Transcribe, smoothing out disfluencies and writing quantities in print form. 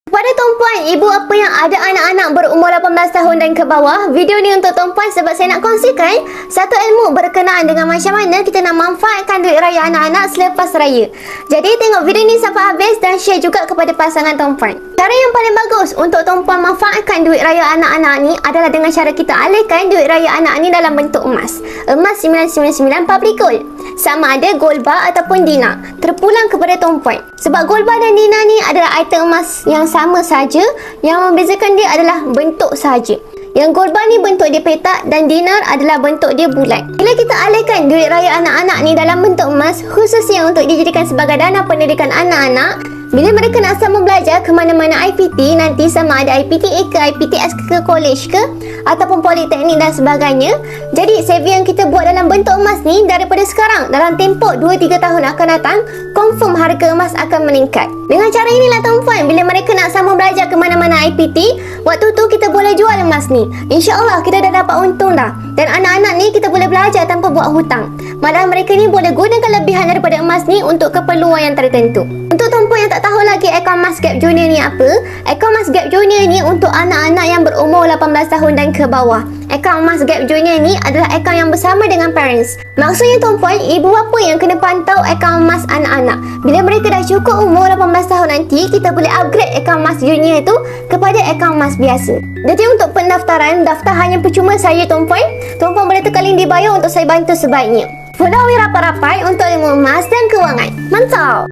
Kepada tuan-puan, ibu apa yang ada anak-anak berumur 18 tahun dan ke bawah, video ni untuk tuan-puan sebab saya nak kongsikan satu ilmu berkenaan dengan macam mana kita nak manfaatkan duit raya anak-anak selepas raya. Jadi tengok video ni sampai habis dan share juga kepada pasangan tuan-puan. Cara yang paling bagus untuk tuan-puan manfaatkan duit raya anak-anak ni adalah dengan cara kita alihkan duit raya anak ni dalam bentuk emas. Emas 999 public gold. Sama ada gold bar ataupun dinar. Terpulang kepada tuan-puan. Sebab gold bar dan dinar ni adalah item emas yang sama saja, yang membezakan dia adalah bentuk saja. Yang gold bar ni bentuk dia petak dan dinar adalah bentuk dia bulat. Bila kita alihkan duit raya anak-anak ni dalam bentuk emas, khususnya untuk dijadikan sebagai dana pendidikan anak-anak, bila mereka nak sama belajar ke mana-mana IPT, nanti sama ada IPTA ke, IPTS ke, college ke, ataupun politeknik dan sebagainya. Jadi saving yang kita buat dalam bentuk emas ni, daripada sekarang dalam tempoh 2-3 tahun akan datang, confirm harga emas akan meningkat. Dengan cara inilah tuan-puan, bila mereka nak sama belajar ke mana-mana IPT, waktu tu kita boleh jual emas ni. InsyaAllah kita dah dapat untung dah. Dan anak-anak ni kita boleh belajar tanpa buat hutang. Malah mereka ni boleh gunakan lebihan daripada emas ni untuk keperluan yang tertentu. Untuk tuan-puan yang tak tahu lagi akaun Mas Gap Junior ni apa, akaun Mas Gap Junior ni untuk anak-anak yang berumur 18 tahun dan ke bawah. Akaun Mas Gap Junior ni adalah akaun yang bersama dengan parents. Maksudnya tuan-puan, ibu bapa yang kena pantau akaun emas anak-anak. Bila mereka dah cukup umur 18 tahun nanti, kita boleh upgrade akaun Mas Junior tu kepada akaun emas biasa. Jadi untuk pendaftaran, daftar hanya percuma saja tuan-puan. Tuan-puan boleh tekan link di bio untuk saya bantu sebaiknya. Follow rapat-rapat untuk ilmu emas dan kewangan. Mantap!